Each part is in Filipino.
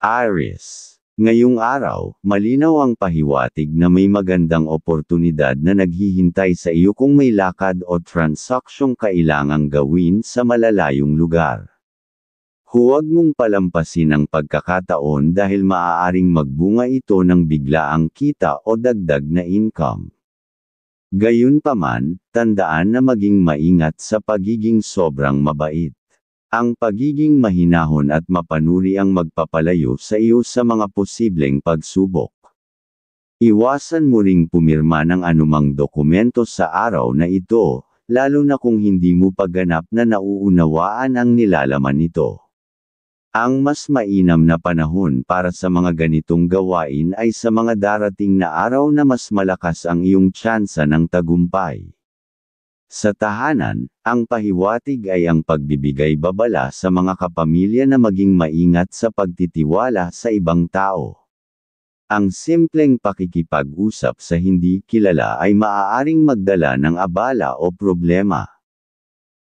Aries. Ngayong araw, malinaw ang pahiwatig na may magandang oportunidad na naghihintay sa iyo kung may lakad o transaksyong kailangang gawin sa malalayong lugar. Huwag mong palampasin ang pagkakataon dahil maaaring magbunga ito ng biglaang kita o dagdag na income. Gayunpaman, tandaan na maging maingat sa pagiging sobrang mabait. Ang pagiging mahinahon at mapanuri ang magpapalayo sa iyo sa mga posibleng pagsubok. Iwasan mo ring pumirma ng anumang dokumento sa araw na ito, lalo na kung hindi mo pagganap na nauunawaan ang nilalaman nito. Ang mas mainam na panahon para sa mga ganitong gawain ay sa mga darating na araw na mas malakas ang iyong tsansa ng tagumpay. Sa tahanan, ang pahiwatig ay ang pagbibigay babala sa mga kapamilya na maging maingat sa pagtitiwala sa ibang tao. Ang simpleng pakikipag-usap sa hindi kilala ay maaaring magdala ng abala o problema.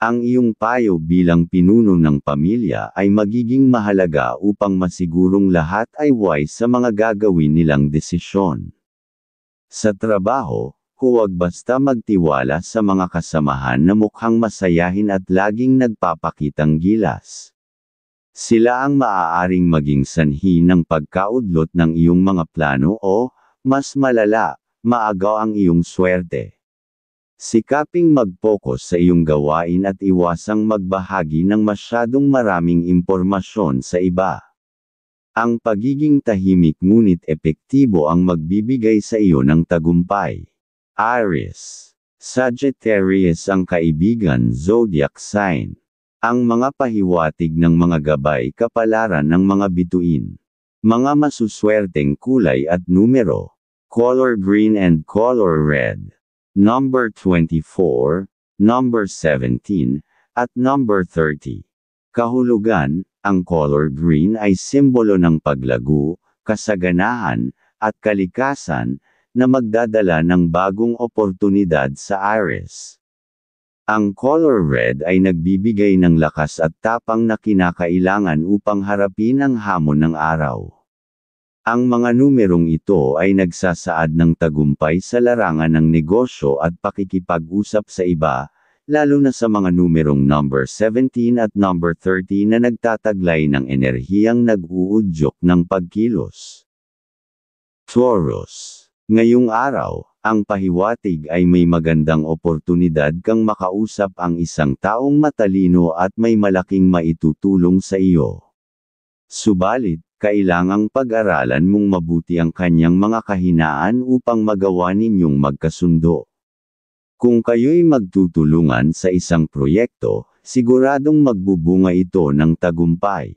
Ang iyong payo bilang pinuno ng pamilya ay magiging mahalaga upang masigurong lahat ay wise sa mga gagawin nilang desisyon. Sa trabaho, huwag basta magtiwala sa mga kasamahan na mukhang masayahin at laging nagpapakitang gilas. Sila ang maaaring maging sanhi ng pagkaudlot ng iyong mga plano o, mas malala, maagaw ang iyong swerte. Sikaping mag-focus sa iyong gawain at iwasang magbahagi ng masyadong maraming impormasyon sa iba. Ang pagiging tahimik ngunit epektibo ang magbibigay sa iyo ng tagumpay. Aries. Sagittarius ang kaibigan zodiac sign. Ang mga pahiwatig ng mga gabay kapalaran ng mga bituin. Mga masuswerteng kulay at numero. Color green and color red. Number 24, number 17, at number 30. Kahulugan, ang color green ay simbolo ng paglago, kasaganahan, at kalikasan, na magdadala ng bagong oportunidad sa Aries. Ang color red ay nagbibigay ng lakas at tapang na kinakailangan upang harapin ang hamon ng araw. Ang mga numerong ito ay nagsasaad ng tagumpay sa larangan ng negosyo at pakikipag-usap sa iba, lalo na sa mga numerong number 17 at number 30 na nagtataglay ng enerhiyang nag-uudyok ng pagkilos. Taurus. Ngayong araw, ang pahiwatig ay may magandang oportunidad kang makausap ang isang taong matalino at may malaking maitutulong sa iyo. Subalit, kailangang pag-aralan mong mabuti ang kanyang mga kahinaan upang magawa ninyong magkasundo. Kung kayo'y magtutulungan sa isang proyekto, siguradong magbubunga ito ng tagumpay.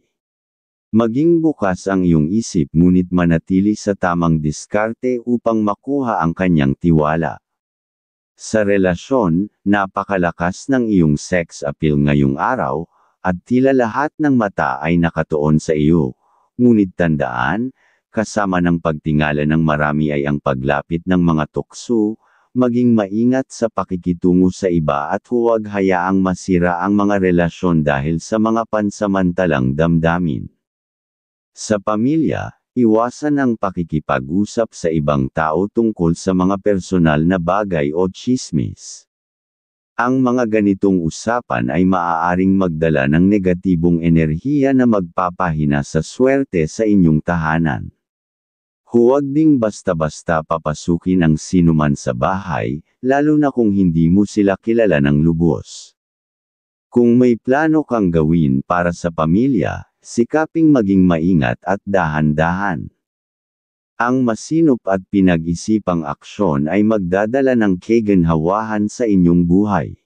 Maging bukas ang iyong isip ngunit manatili sa tamang diskarte upang makuha ang kanyang tiwala. Sa relasyon, napakalakas ng iyong sex appeal ngayong araw, at tila lahat ng mata ay nakatuon sa iyo. Ngunit tandaan, kasama ng pagtingala ng marami ay ang paglapit ng mga tukso, maging maingat sa pakikitungo sa iba at huwag hayaang masira ang mga relasyon dahil sa mga pansamantalang damdamin. Sa pamilya, iwasan ang pakikipag-usap sa ibang tao tungkol sa mga personal na bagay o tsismis. Ang mga ganitong usapan ay maaaring magdala ng negatibong enerhiya na magpapahina sa swerte sa inyong tahanan. Huwag ding basta-basta papasukin ang sinuman sa bahay, lalo na kung hindi mo sila kilala ng lubos. Kung may plano kang gawin para sa pamilya, sikaping maging maingat at dahan-dahan. Ang masinop at pinag-isipang aksyon ay magdadala ng kaginhawahan sa inyong buhay.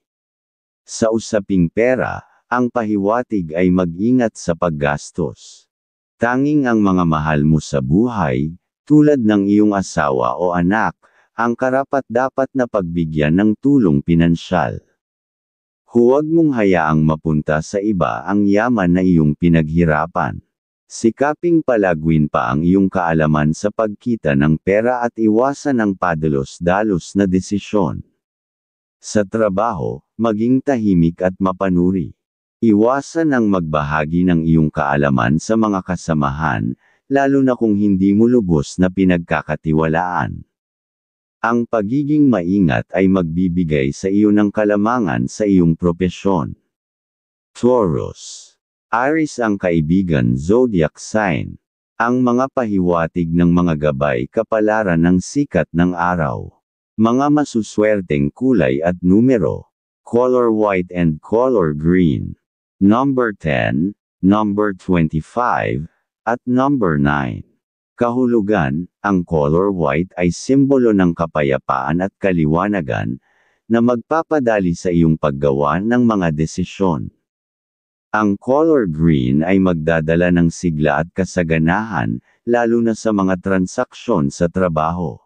Sa usaping pera, ang pahiwatig ay mag-ingat sa paggastos. Tanging ang mga mahal mo sa buhay, tulad ng iyong asawa o anak, ang karapat-dapat na pagbigyan ng tulong pinansyal. Huwag mong hayaang mapunta sa iba ang yaman na iyong pinaghirapan. Sikaping palagwin pa ang iyong kaalaman sa pagkita ng pera at iwasan ang padalos-dalos na desisyon. Sa trabaho, maging tahimik at mapanuri. Iwasan ang magbahagi ng iyong kaalaman sa mga kasamahan, lalo na kung hindi mo lubos na pinagkakatiwalaan. Ang pagiging maingat ay magbibigay sa iyo ng kalamangan sa iyong propesyon. Taurus. Aries ang kaibigan zodiac sign. Ang mga pahiwatig ng mga gabay kapalaran ng sikat ng araw. Mga masuswerteng kulay at numero. Color white and color green. Number 10, number 25, at number 9. Kahulugan, ang color white ay simbolo ng kapayapaan at kaliwanagan, na magpapadali sa iyong paggawa ng mga desisyon. Ang color green ay magdadala ng sigla at kasaganahan, lalo na sa mga transaksyon sa trabaho.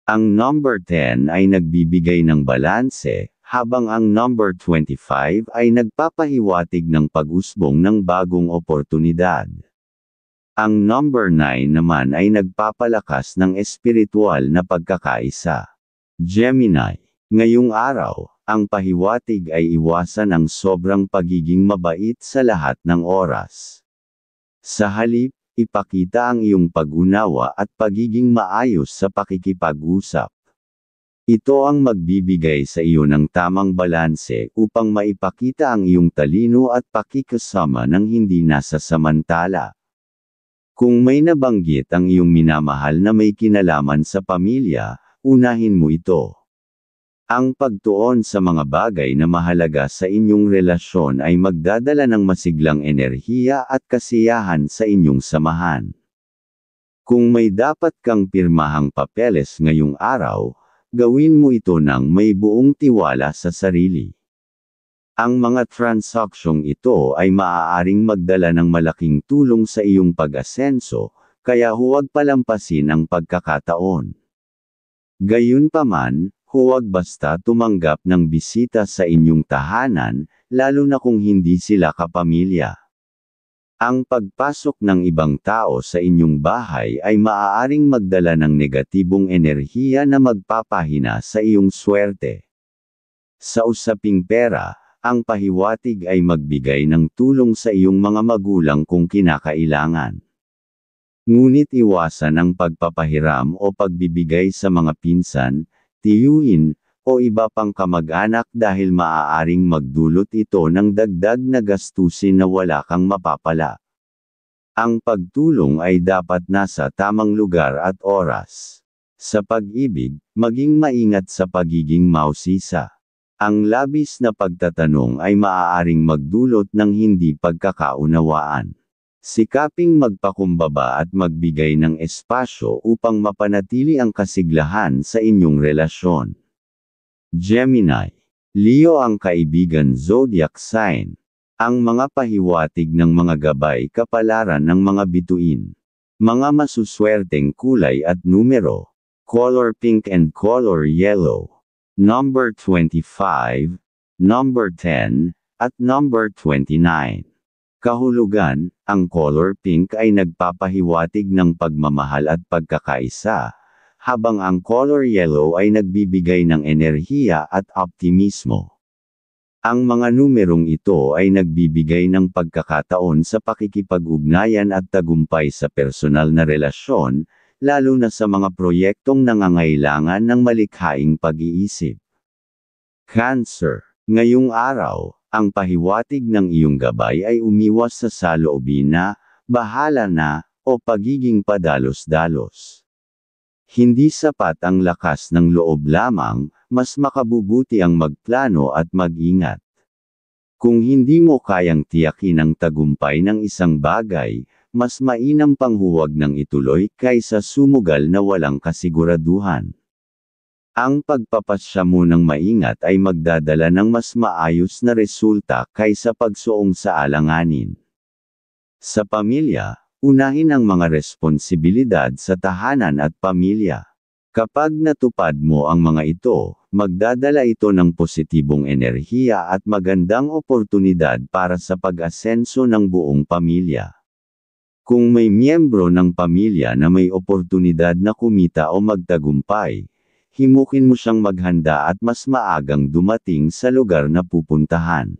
Ang number 10 ay nagbibigay ng balanse, habang ang number 25 ay nagpapahiwatig ng pag-usbong ng bagong oportunidad. Ang number 9 naman ay nagpapalakas ng espiritual na pagkakaisa. Gemini. Ngayong araw, ang pahiwatig ay iwasan ang sobrang pagiging mabait sa lahat ng oras. Sa halip, ipakita ang iyong pag-unawa at pagiging maayos sa pakikipag-usap. Ito ang magbibigay sa iyo ng tamang balanse upang maipakita ang iyong talino at pakikasama ng hindi nasasamantala. Kung may nabanggit ang iyong minamahal na may kinalaman sa pamilya, unahin mo ito. Ang pagtuon sa mga bagay na mahalaga sa inyong relasyon ay magdadala ng masiglang enerhiya at kasiyahan sa inyong samahan. Kung may dapat kang pirmahang papeles ngayong araw, gawin mo ito nang may buong tiwala sa sarili. Ang mga transaksyong ito ay maaaring magdala ng malaking tulong sa iyong pag-asenso, kaya huwag palampasin ang pagkakataon. Gayunpaman, huwag basta tumanggap ng bisita sa inyong tahanan, lalo na kung hindi sila kapamilya. Ang pagpasok ng ibang tao sa inyong bahay ay maaaring magdala ng negatibong enerhiya na magpapahina sa iyong swerte. Sa usaping pera, ang pahiwatig ay magbigay ng tulong sa iyong mga magulang kung kinakailangan. Ngunit iwasan ang pagpapahiram o pagbibigay sa mga pinsan, tiyuhin, o iba pang kamag-anak dahil maaaring magdulot ito ng dagdag na gastusin na wala kang mapapala. Ang pagtulong ay dapat nasa tamang lugar at oras. Sa pag-ibig, maging maingat sa pagiging mausisa. Ang labis na pagtatanong ay maaaring magdulot ng hindi pagkakaunawaan. Sikaping magpakumbaba at magbigay ng espasyo upang mapanatili ang kasiglahan sa inyong relasyon. Gemini. Leo ang kaibigan zodiac sign. Ang mga pahiwatig ng mga gabay kapalaran ng mga bituin. Mga masuswerteng kulay at numero. Color pink and color yellow. Number 25, number 10, at number 29. Kahulugan, ang color pink ay nagpapahiwatig ng pagmamahal at pagkakaisa, habang ang color yellow ay nagbibigay ng enerhiya at optimismo. Ang mga numerong ito ay nagbibigay ng pagkakataon sa pakikipag-ugnayan at tagumpay sa personal na relasyon, lalo na sa mga proyektong nangangailangan ng malikhaing pag-iisip. Cancer. Ngayong araw, ang pahiwatig ng iyong gabay ay umiwas sa saloobin na, bahala na, o pagiging padalos-dalos. Hindi sapat ang lakas ng loob lamang, mas makabubuti ang magplano at mag-ingat. Kung hindi mo kayang tiyakin ang tagumpay ng isang bagay, mas mainam pang huwag nang ituloy kaysa sumugal na walang kasiguraduhan. Ang pagpapasya mo ng maingat ay magdadala ng mas maayos na resulta kaysa pagsuong sa alanganin. Sa pamilya, unahin ang mga responsibilidad sa tahanan at pamilya. Kapag natupad mo ang mga ito, magdadala ito ng positibong enerhiya at magandang oportunidad para sa pag-asenso ng buong pamilya. Kung may miyembro ng pamilya na may oportunidad na kumita o magtagumpay, himukin mo siyang maghanda at mas maagang dumating sa lugar na pupuntahan.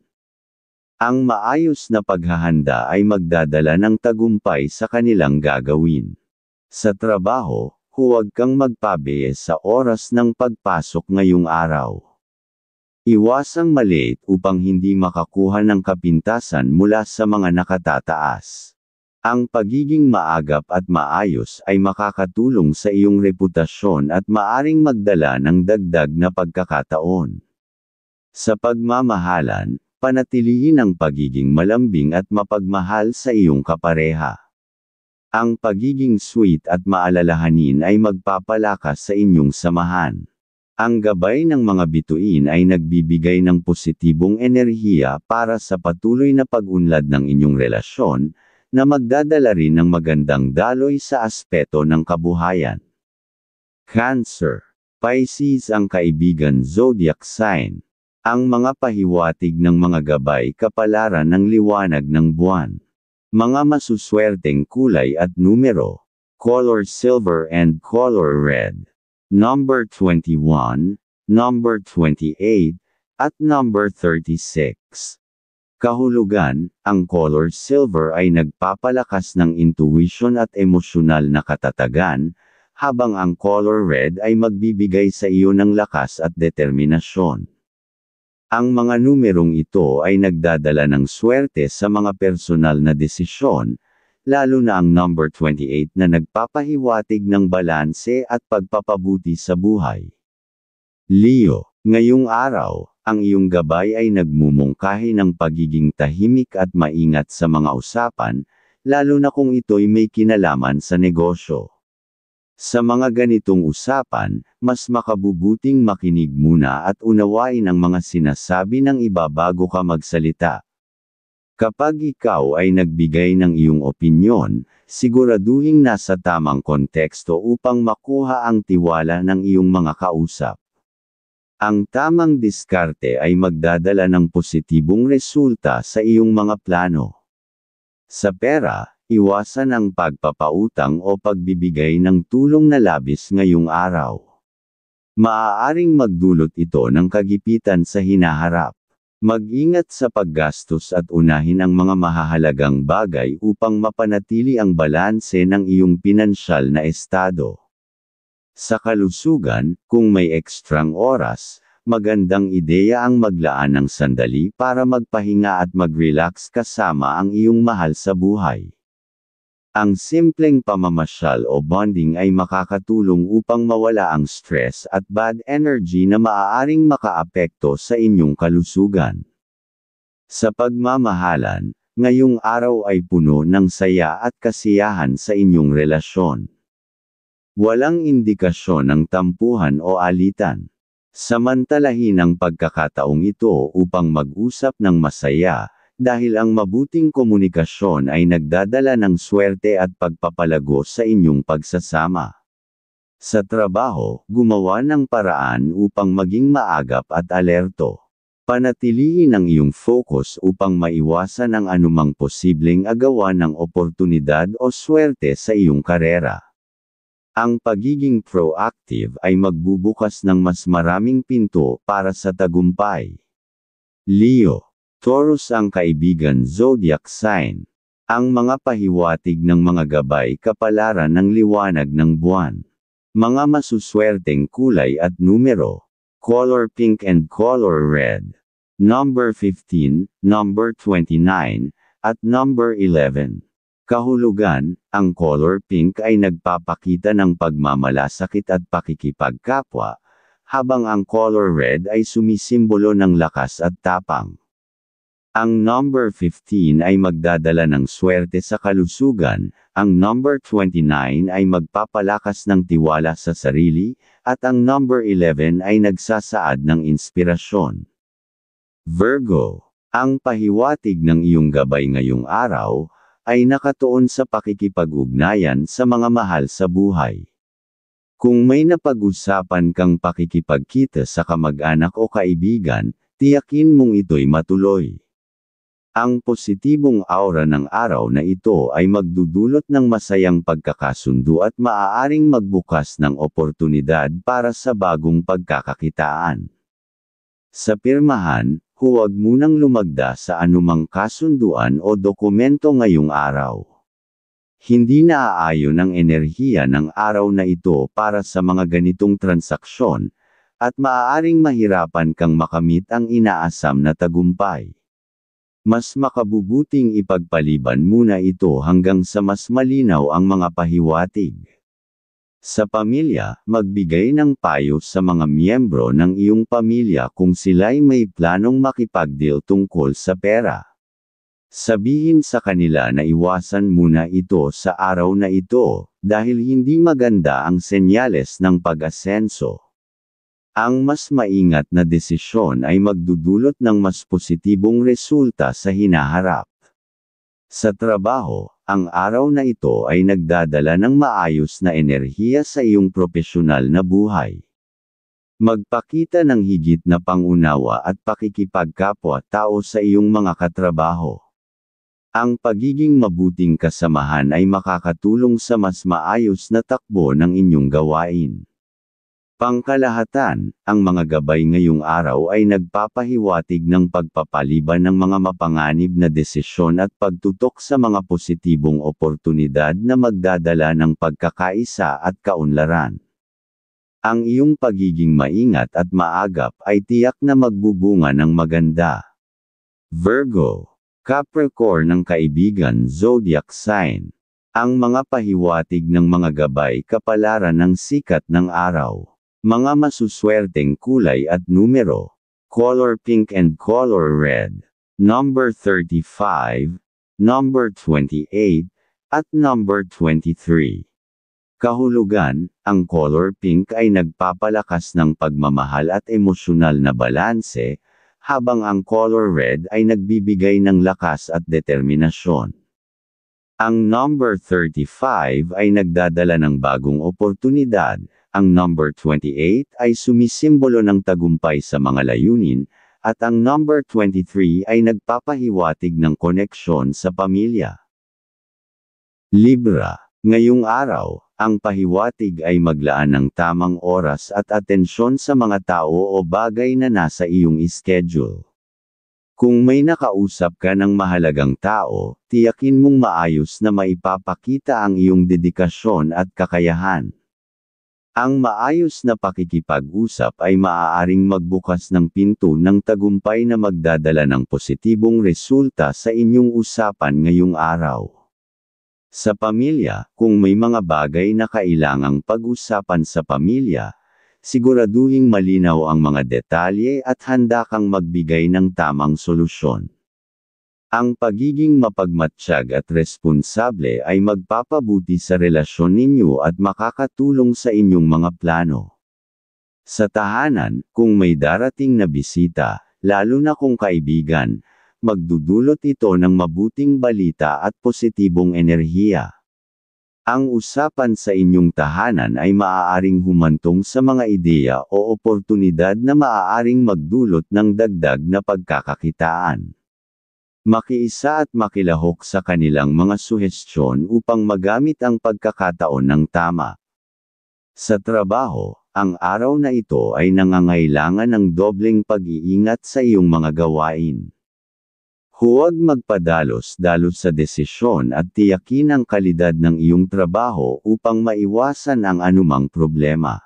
Ang maayos na paghahanda ay magdadala ng tagumpay sa kanilang gagawin. Sa trabaho, huwag kang magpabiye sa oras ng pagpasok ngayong araw. Iwasang maliit upang hindi makakuha ng kapintasan mula sa mga nakatataas. Ang pagiging maagap at maayos ay makakatulong sa iyong reputasyon at maaring magdala ng dagdag na pagkakataon. Sa pagmamahalan, panatilihin ang pagiging malambing at mapagmahal sa iyong kapareha. Ang pagiging sweet at maalalahanin ay magpapalakas sa inyong samahan. Ang gabay ng mga bituin ay nagbibigay ng positibong enerhiya para sa patuloy na pag-unlad ng inyong relasyon, na magdadala rin ng magandang daloy sa aspeto ng kabuhayan. Cancer. Pisces ang kaibigan zodiac sign. Ang mga pahiwatig ng mga gabay kapalaran ng liwanag ng buwan. Mga masuswerteng kulay at numero. Color silver and color red. Number 21, number 28, at number 36. Kahulugan, ang color silver ay nagpapalakas ng intuition at emosyonal na katatagan, habang ang color red ay magbibigay sa iyo ng lakas at determinasyon. Ang mga numerong ito ay nagdadala ng swerte sa mga personal na desisyon, lalo na ang number 28 na nagpapahiwatig ng balanse at pagpapabuti sa buhay. Leo, ngayong araw, ang iyong gabay ay nagmumungkahi ng pagiging tahimik at maingat sa mga usapan, lalo na kung ito'y may kinalaman sa negosyo. Sa mga ganitong usapan, mas makabubuting makinig muna at unawain ang mga sinasabi ng iba bago ka magsalita. Kapag ikaw ay nagbigay ng iyong opinyon, siguraduhing nasa tamang konteksto upang makuha ang tiwala ng iyong mga kausap. Ang tamang diskarte ay magdadala ng positibong resulta sa iyong mga plano. Sa pera, iwasan ang pagpapautang o pagbibigay ng tulong na labis ngayong araw. Maaaring magdulot ito ng kagipitan sa hinaharap. Mag-ingat sa paggastos at unahin ang mga mahahalagang bagay upang mapanatili ang balanse ng iyong pinansyal na estado. Sa kalusugan, kung may ekstrang oras, magandang ideya ang maglaan ng sandali para magpahinga at mag-relax kasama ang iyong mahal sa buhay. Ang simpleng pamamasyal o bonding ay makakatulong upang mawala ang stress at bad energy na maaaring makaapekto sa inyong kalusugan. Sa pagmamahalan, ngayong araw ay puno ng saya at kasiyahan sa inyong relasyon. Walang indikasyon ng tampuhan o alitan. Samantalahin ang pagkakataong ito upang mag-usap ng masaya, dahil ang mabuting komunikasyon ay nagdadala ng swerte at pagpapalago sa inyong pagsasama. Sa trabaho, gumawa ng paraan upang maging maagap at alerto. Panatilihin ang iyong focus upang maiwasan ang anumang posibleng agawan ng oportunidad o swerte sa iyong karera. Ang pagiging proactive ay magbubukas ng mas maraming pinto para sa tagumpay. Leo. Taurus ang kaibigan zodiac sign. Ang mga pahiwatig ng mga gabay kapalaran ng liwanag ng buwan. Mga masuswerteng kulay at numero. Color pink and color red. Number 15, number 29, at number 11. Kahulugan, ang color pink ay nagpapakita ng pagmamalasakit at pakikipagkapwa, habang ang color red ay sumisimbolo ng lakas at tapang. Ang number 15 ay magdadala ng swerte sa kalusugan, ang number 29 ay magpapalakas ng tiwala sa sarili, at ang number 11 ay nagsasaad ng inspirasyon. Virgo, ang pahiwatig ng iyong gabay ngayong araw, ay nakatuon sa pakikipag-ugnayan sa mga mahal sa buhay. Kung may napag-usapan kang pakikipagkita sa kamag-anak o kaibigan, tiyakin mong ito'y matuloy. Ang positibong aura ng araw na ito ay magdudulot ng masayang pagkakasundo at maaaring magbukas ng oportunidad para sa bagong pagkakakitaan. Sa pirmahan, huwag munang lumagda sa anumang kasunduan o dokumento ngayong araw. Hindi naaayon ang enerhiya ng araw na ito para sa mga ganitong transaksyon, at maaaring mahirapan kang makamit ang inaasam na tagumpay. Mas makabubuting ipagpaliban muna ito hanggang sa mas malinaw ang mga pahiwatig. Sa pamilya, magbigay ng payo sa mga miyembro ng iyong pamilya kung sila'y may planong makipag-deal tungkol sa pera. Sabihin sa kanila na iwasan muna ito sa araw na ito, dahil hindi maganda ang senyales ng pag-asenso. Ang mas maingat na desisyon ay magdudulot ng mas positibong resulta sa hinaharap. Sa trabaho, ang araw na ito ay nagdadala ng maayos na enerhiya sa iyong profesional na buhay. Magpakita ng higit na pangunawa at pakikipagkapwa-tao sa iyong mga katrabaho. Ang pagiging mabuting kasamahan ay makakatulong sa mas maayos na takbo ng inyong gawain. Pangkalahatan, ang mga gabay ngayong araw ay nagpapahiwatig ng pagpapaliban ng mga mapanganib na desisyon at pagtutok sa mga positibong oportunidad na magdadala ng pagkakaisa at kaunlaran. Ang iyong pagiging maingat at maagap ay tiyak na magbubunga ng maganda. Virgo, Capricorn ng kaibigan zodiac sign. Ang mga pahiwatig ng mga gabay kapalaran ng sikat ng araw. Mga masuswerteng kulay at numero. Color pink and color red. Number 35, number 28, at number 23. Kahulugan, ang color pink ay nagpapalakas ng pagmamahal at emosyonal na balanse, habang ang color red ay nagbibigay ng lakas at determinasyon. Ang number 35 ay nagdadala ng bagong oportunidad. Ang number 28 ay sumisimbolo ng tagumpay sa mga layunin, at ang number 23 ay nagpapahiwatig ng koneksyon sa pamilya. Libra, ngayong araw, ang pahiwatig ay maglaan ng tamang oras at atensyon sa mga tao o bagay na nasa iyong schedule. Kung may nakausap ka ng mahalagang tao, tiyakin mong maayos na maipapakita ang iyong dedikasyon at kakayahan. Ang maayos na pakikipag-usap ay maaaring magbukas ng pinto ng tagumpay na magdadala ng positibong resulta sa inyong usapan ngayong araw. Sa pamilya, kung may mga bagay na kailangang pag-usapan sa pamilya, siguraduhing malinaw ang mga detalye at handa kang magbigay ng tamang solusyon. Ang pagiging mapagmatsyag at responsable ay magpapabuti sa relasyon ninyo at makakatulong sa inyong mga plano. Sa tahanan, kung may darating na bisita, lalo na kung kaibigan, magdudulot ito ng mabuting balita at positibong enerhiya. Ang usapan sa inyong tahanan ay maaaring humantong sa mga ideya o oportunidad na maaaring magdulot ng dagdag na pagkakakitaan. Makiisa at makilahok sa kanilang mga suhestyon upang magamit ang pagkakataon ng tama. Sa trabaho, ang araw na ito ay nangangailangan ng dobleng pag-iingat sa iyong mga gawain. Huwag magpadalos-dalos sa desisyon at tiyakin ang kalidad ng iyong trabaho upang maiwasan ang anumang problema.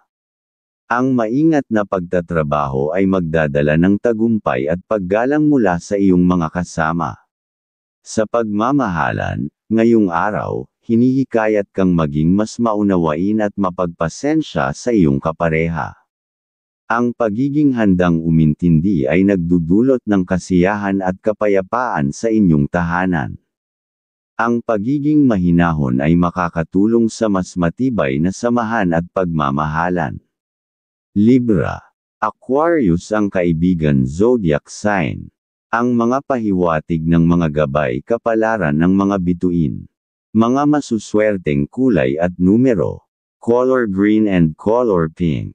Ang maingat na pagtatrabaho ay magdadala ng tagumpay at paggalang mula sa iyong mga kasama. Sa pagmamahalan, ngayong araw, hinihikayat kang maging mas maunawain at mapagpasensya sa iyong kapareha. Ang pagiging handang umintindi ay nagdudulot ng kasiyahan at kapayapaan sa inyong tahanan. Ang pagiging mahinahon ay makakatulong sa mas matibay na samahan at pagmamahalan. Libra, Aquarius ang kaibigan zodiac sign. Ang mga pahiwatig ng mga gabay kapalaran ng mga bituin. Mga masuswerteng kulay at numero. Color green and color pink.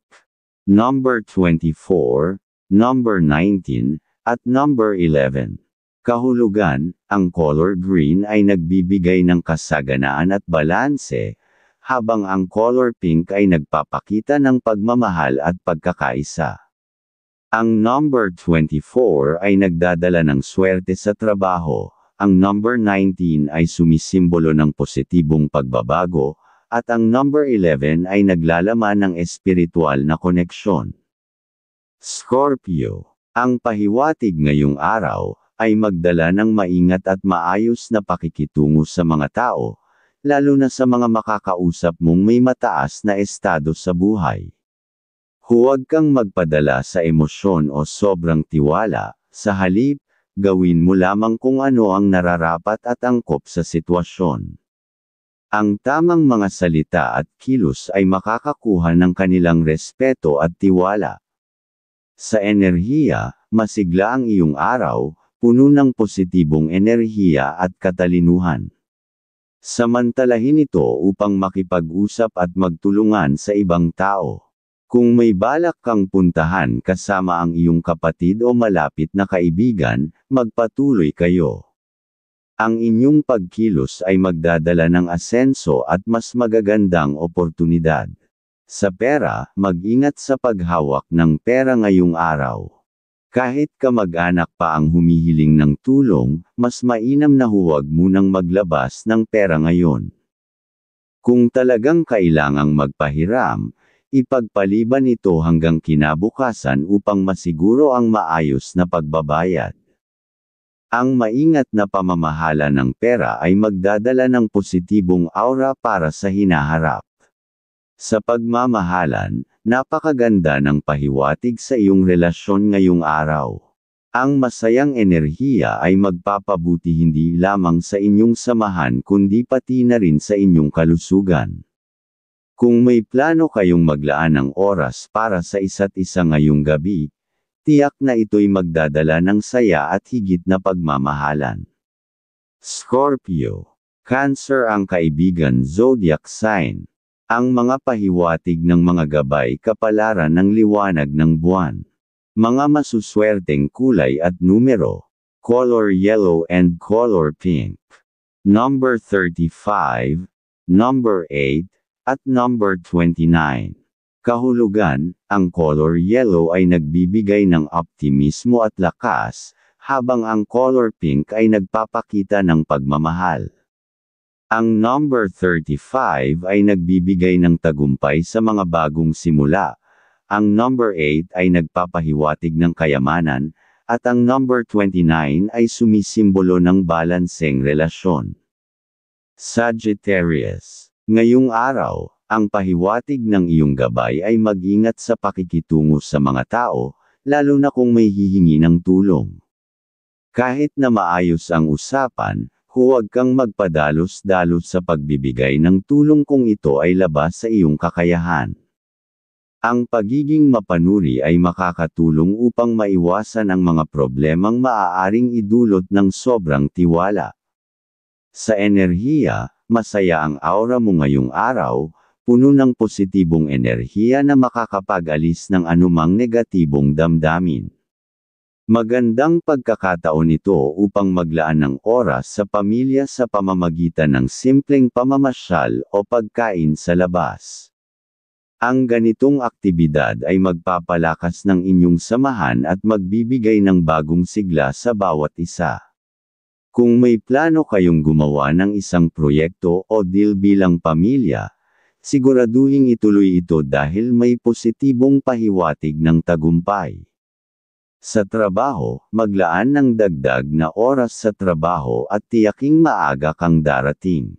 Number 24, number 19, at number 11. Kahulugan, ang color green ay nagbibigay ng kasaganaan at balanse, habang ang color pink ay nagpapakita ng pagmamahal at pagkakaisa. Ang number 24 ay nagdadala ng swerte sa trabaho, ang number 19 ay sumisimbolo ng positibong pagbabago, at ang number 11 ay naglalaman ng espiritual na koneksyon. Scorpio. Ang pahiwatig ngayong araw ay magdala ng maingat at maayos na pakikitungo sa mga tao, lalo na sa mga makakausap mong may mataas na estado sa buhay. Huwag kang magpadala sa emosyon o sobrang tiwala, sa halip, gawin mo lamang kung ano ang nararapat at angkop sa sitwasyon. Ang tamang mga salita at kilos ay makakakuha ng kanilang respeto at tiwala. Sa enerhiya, masigla ang iyong araw, puno ng positibong enerhiya at katalinuhan. Samantalahin ito upang makipag-usap at magtulungan sa ibang tao. Kung may balak kang puntahan kasama ang iyong kapatid o malapit na kaibigan, magpatuloy kayo. Ang inyong pagkilos ay magdadala ng asenso at mas magagandang oportunidad. Sa pera, mag-ingat sa paghawak ng pera ngayong araw. Kahit kamag-anak pa ang humihiling ng tulong, mas mainam na huwag munang maglabas ng pera ngayon. Kung talagang kailangang magpahiram, ipagpaliban ito hanggang kinabukasan upang masiguro ang maayos na pagbabayad. Ang maingat na pamamahala ng pera ay magdadala ng positibong aura para sa hinaharap. Sa pagmamahalan, napakaganda ng pahiwatig sa iyong relasyon ngayong araw. Ang masayang enerhiya ay magpapabuti hindi lamang sa inyong samahan kundi pati na rin sa inyong kalusugan. Kung may plano kayong maglaan ng oras para sa isa't isa ngayong gabi, tiyak na ito'y magdadala ng saya at higit na pagmamahalan. Scorpio. Cancer ang kaibigan zodiac sign. Ang mga pahiwatig ng mga gabay kapalaran ng liwanag ng buwan. Mga masuswerteng kulay at numero. Color yellow and color pink. Number 35, number 8, at number 29. Kahulugan, ang color yellow ay nagbibigay ng optimismo at lakas, habang ang color pink ay nagpapakita ng pagmamahal. Ang number 35 ay nagbibigay ng tagumpay sa mga bagong simula, ang number 8 ay nagpapahiwatig ng kayamanan, at ang number 29 ay sumisimbolo ng balanseng relasyon. Sagittarius. Ngayong araw, ang pahiwatig ng iyong gabay ay mag-ingat sa pakikitungo sa mga tao, lalo na kung may hihingi ng tulong. Kahit na maayos ang usapan, huwag kang magpadalos-dalos sa pagbibigay ng tulong kung ito ay labas sa iyong kakayahan. Ang pagiging mapanuri ay makakatulong upang maiwasan ang mga problemang maaaring idulot ng sobrang tiwala. Sa enerhiya, masaya ang aura mo ngayong araw, puno ng positibong enerhiya na makakapag-alis ng anumang negatibong damdamin. Magandang pagkakataon ito upang maglaan ng oras sa pamilya sa pamamagitan ng simpleng pamamasyal o pagkain sa labas. Ang ganitong aktibidad ay magpapalakas ng inyong samahan at magbibigay ng bagong sigla sa bawat isa. Kung may plano kayong gumawa ng isang proyekto o deal bilang pamilya, siguraduhing ituloy ito dahil may positibong pahiwatig ng tagumpay. Sa trabaho, maglaan ng dagdag na oras sa trabaho at tiyaking maaga kang darating.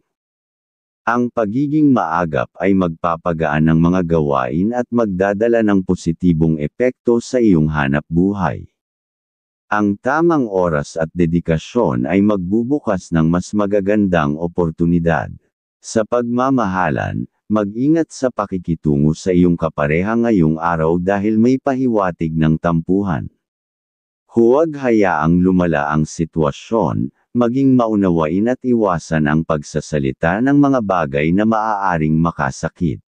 Ang pagiging maagap ay magpapagaan ng mga gawain at magdadala ng positibong epekto sa iyong hanap buhay. Ang tamang oras at dedikasyon ay magbubukas ng mas magagandang oportunidad. Sa pagmamahalan, mag-ingat sa pakikitungo sa iyong kapareha ngayong araw dahil may pahiwatig ng tampuhan. Huwag hayaang lumala ang sitwasyon, maging maunawain at iwasan ang pagsasalita ng mga bagay na maaaring makasakit.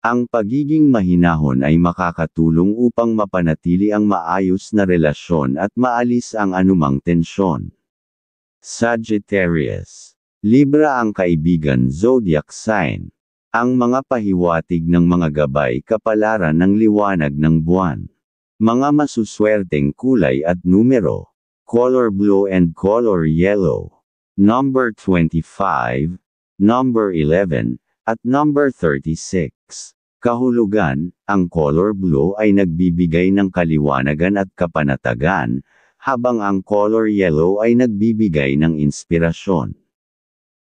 Ang pagiging mahinahon ay makakatulong upang mapanatili ang maayos na relasyon at maalis ang anumang tensyon. Sagittarius. Libra ang kaibigan zodiac sign. Ang mga pahiwatig ng mga gabay kapalaran ng liwanag ng buwan. Mga masuswerteng kulay at numero. Color blue and color yellow. Number 25, number 11, at number 36. Kahulugan, ang color blue ay nagbibigay ng kaliwanagan at kapanatagan, habang ang color yellow ay nagbibigay ng inspirasyon.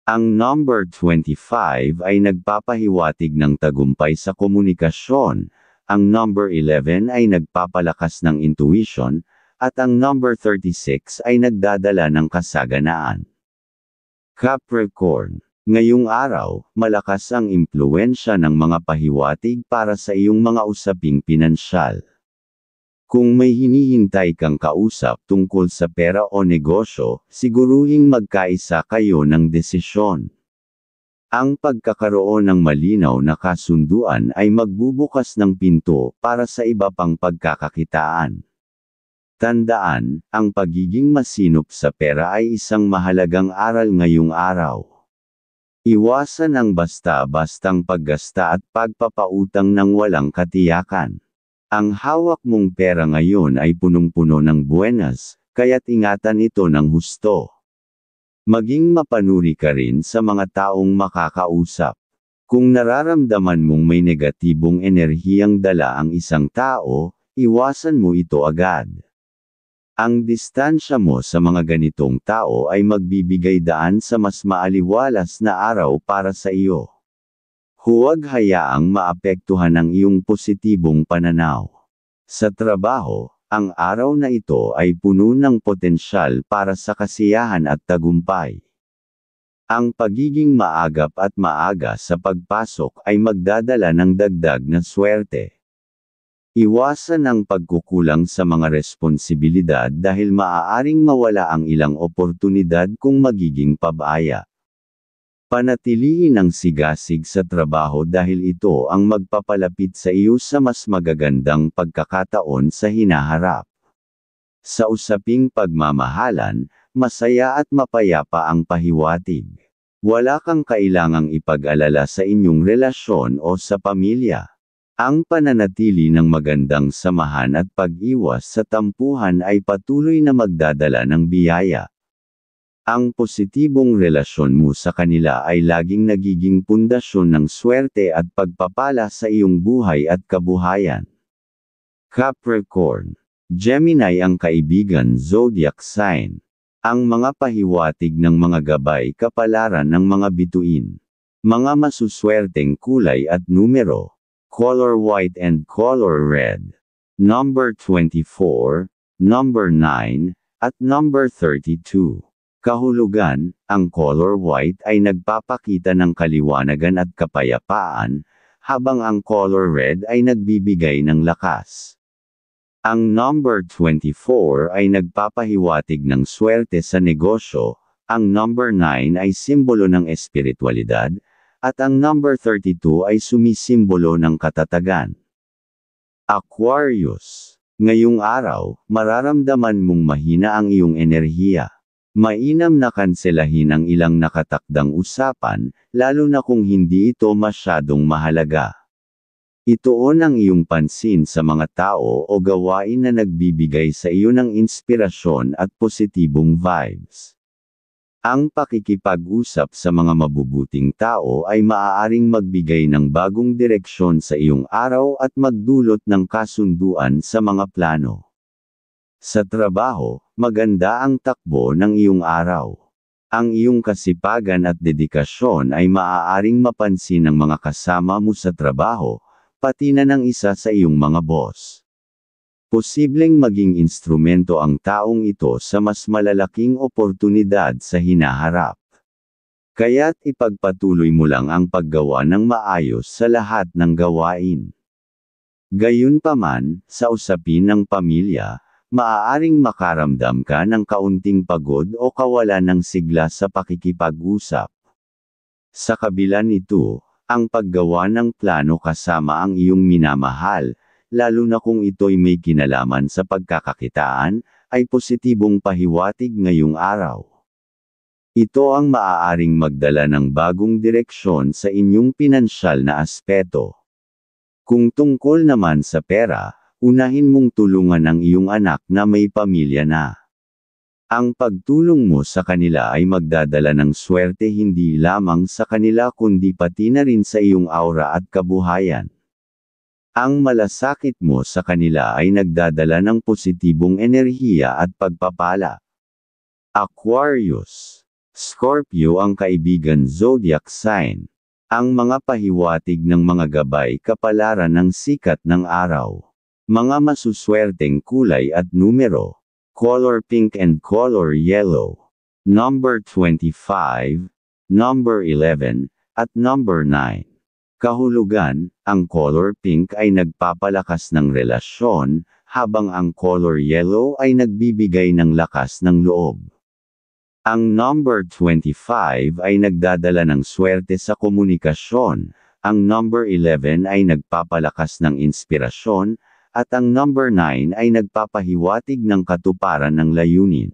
Ang number 25 ay nagpapahiwatig ng tagumpay sa komunikasyon, ang number 11 ay nagpapalakas ng intuition, at ang number 36 ay nagdadala ng kasaganaan. Capricorn. Ngayong araw, malakas ang impluwensya ng mga pahiwatig para sa iyong mga usaping pinansyal. Kung may hinihintay kang kausap tungkol sa pera o negosyo, siguruhing magkaisa kayo ng desisyon. Ang pagkakaroon ng malinaw na kasunduan ay magbubukas ng pinto para sa iba pang pagkakakitaan. Tandaan, ang pagiging masinop sa pera ay isang mahalagang aral ngayong araw. Iwasan ang basta-bastang paggasta at pagpapautang ng walang katiyakan. Ang hawak mong pera ngayon ay punong-puno ng buenas, kaya't ingatan ito ng husto. Maging mapanuri ka rin sa mga taong makakausap. Kung nararamdaman mong may negatibong enerhiyang dala ang isang tao, iwasan mo ito agad. Ang distansya mo sa mga ganitong tao ay magbibigay daan sa mas maaliwalas na araw para sa iyo. Huwag hayaang maapektuhan ang iyong positibong pananaw. Sa trabaho, ang araw na ito ay puno ng potensyal para sa kasiyahan at tagumpay. Ang pagiging maagap at maaga sa pagpasok ay magdadala ng dagdag na swerte. Iwasan ang pagkukulang sa mga responsibilidad dahil maaaring mawala ang ilang oportunidad kung magiging pabaya. Panatilihin ang sigasig sa trabaho dahil ito ang magpapalapit sa iyo sa mas magagandang pagkakataon sa hinaharap. Sa usaping pagmamahalan, masaya at mapayapa ang pahiwatig. Wala kang kailangang ipag-alala sa inyong relasyon o sa pamilya. Ang pananatili ng magandang samahan at pag-iwas sa tampuhan ay patuloy na magdadala ng biyaya. Ang positibong relasyon mo sa kanila ay laging nagiging pundasyon ng swerte at pagpapala sa iyong buhay at kabuhayan. Capricorn. Gemini ang kaibigan zodiac sign. Ang mga pahiwatig ng mga gabay kapalaran ng mga bituin. Mga masuswerteng kulay at numero. Color white and color red. Number 24, number 9, at number 32. Kahulugan, ang color white ay nagpapakita ng kaliwanagan at kapayapaan, habang ang color red ay nagbibigay ng lakas. Ang number 24 ay nagpapahiwatig ng swerte sa negosyo, ang number 9 ay simbolo ng espiritualidad, at ang number 32 ay sumisimbolo ng katatagan. Aquarius. Ngayong araw, mararamdaman mong mahina ang iyong enerhiya. Mainam na kanselahin ang ilang nakatakdang usapan, lalo na kung hindi ito masyadong mahalaga. Ituon ang iyong pansin sa mga tao o gawain na nagbibigay sa iyo ng inspirasyon at positibong vibes. Ang pakikipag-usap sa mga mabubuting tao ay maaaring magbigay ng bagong direksyon sa iyong araw at magdulot ng kasunduan sa mga plano. Sa trabaho, maganda ang takbo ng iyong araw. Ang iyong kasipagan at dedikasyon ay maaaring mapansin ng mga kasama mo sa trabaho, pati na ng isa sa iyong mga boss. Posibleng maging instrumento ang taong ito sa mas malalaking oportunidad sa hinaharap. Kaya't ipagpatuloy mo lang ang paggawa ng maayos sa lahat ng gawain. Gayunpaman, sa usapin ng pamilya, maaaring makaramdam ka ng kaunting pagod o kawalan ng sigla sa pakikipag-usap. Sa kabila nito, ang paggawa ng plano kasama ang iyong minamahal, lalo na kung ito'y may kinalaman sa pagkakakitaan, ay positibong pahiwatig ngayong araw. Ito ang maaaring magdala ng bagong direksyon sa inyong pinansyal na aspeto. Kung tungkol naman sa pera, unahin mong tulungan ang iyong anak na may pamilya na. Ang pagtulong mo sa kanila ay magdadala ng swerte hindi lamang sa kanila kundi pati na rin sa iyong aura at kabuhayan. Ang malasakit mo sa kanila ay nagdadala ng positibong enerhiya at pagpapala. Aquarius. Scorpio ang kaibigan zodiac sign. Ang mga pahiwatig ng mga gabay kapalaran ng sikat ng araw. Mga masuswerteng kulay at numero. Color pink and color yellow. Number 25, number 11, at number 9. Kahulugan, ang color pink ay nagpapalakas ng relasyon, habang ang color yellow ay nagbibigay ng lakas ng loob. Ang number 25 ay nagdadala ng swerte sa komunikasyon, ang number 11 ay nagpapalakas ng inspirasyon, at ang number 9 ay nagpapahiwatig ng katuparan ng layunin.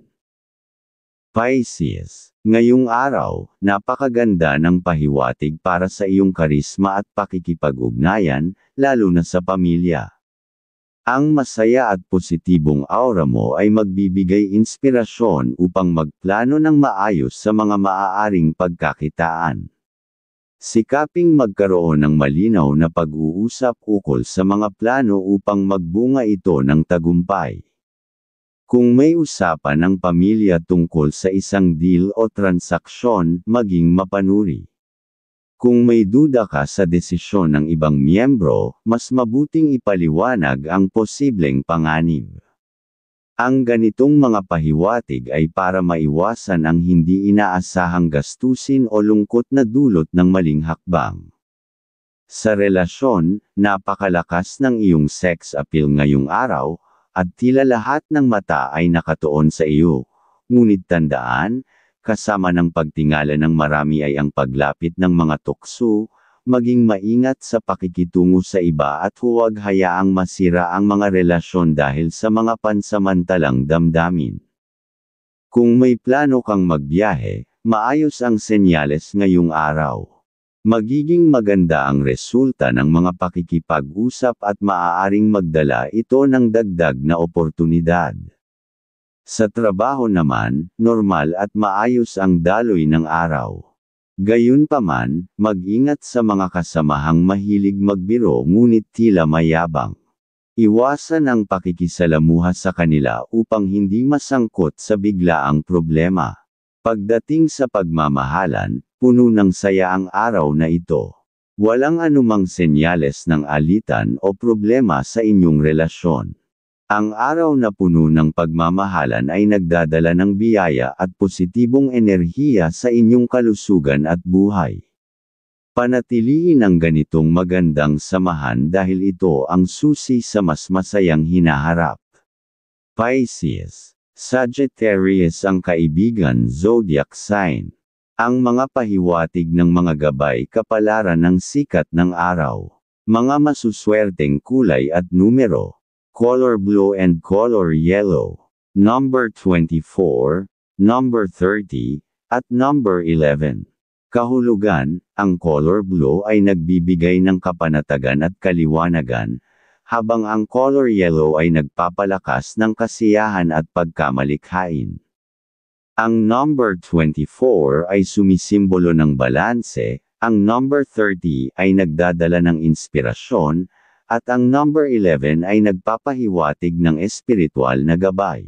Pisces. Ngayong araw, napakaganda ng pahiwatig para sa iyong karisma at pakikipag-ugnayan, lalo na sa pamilya. Ang masaya at positibong aura mo ay magbibigay inspirasyon upang magplano ng maayos sa mga maaaring pagkakitaan. Sikaping magkaroon ng malinaw na pag-uusap ukol sa mga plano upang magbunga ito ng tagumpay. Kung may usapan ng pamilya tungkol sa isang deal o transaksyon, maging mapanuri. Kung may duda ka sa desisyon ng ibang miyembro, mas mabuting ipaliwanag ang posibleng panganib. Ang ganitong mga pahiwatig ay para maiwasan ang hindi inaasahang gastusin o lungkot na dulot ng maling hakbang. Sa relasyon, napakalakas ng iyong sex appeal ngayong araw, at tila lahat ng mata ay nakatuon sa iyo. Ngunit tandaan, kasama ng pagtingala ng marami ay ang paglapit ng mga tukso, maging maingat sa pakikitungo sa iba at huwag hayaang masira ang mga relasyon dahil sa mga pansamantalang damdamin. Kung may plano kang magbiyahe, maayos ang senyales ngayong araw. Magiging maganda ang resulta ng mga pakikipag-usap at maaaring magdala ito ng dagdag na oportunidad. Sa trabaho naman, normal at maayos ang daloy ng araw. Gayunpaman, mag-ingat sa mga kasamahang mahilig magbiro ngunit tila mayabang. Iwasan ang pakikisalamuha sa kanila upang hindi masangkot sa biglaang problema. Pagdating sa pagmamahalan, puno ng saya ang araw na ito. Walang anumang senyales ng alitan o problema sa inyong relasyon. Ang araw na puno ng pagmamahalan ay nagdadala ng biyaya at positibong enerhiya sa inyong kalusugan at buhay. Panatilihin ang ganitong magandang samahan dahil ito ang susi sa mas masayang hinaharap. Pisces. Sagittarius ang kaibigan zodiac sign. Ang mga pahiwatig ng mga gabay kapalaran ng sikat ng araw. Mga masuswerteng kulay at numero. Color blue and color yellow. Number 24, number 30, at number 11. Kahulugan, ang color blue ay nagbibigay ng kapanatagan at kaliwanagan, habang ang color yellow ay nagpapalakas ng kasiyahan at pagkamalikhain. Ang number 24 ay sumisimbolo ng balanse, ang number 30 ay nagdadala ng inspirasyon, at ang number 11 ay nagpapahiwatig ng espiritual na gabay.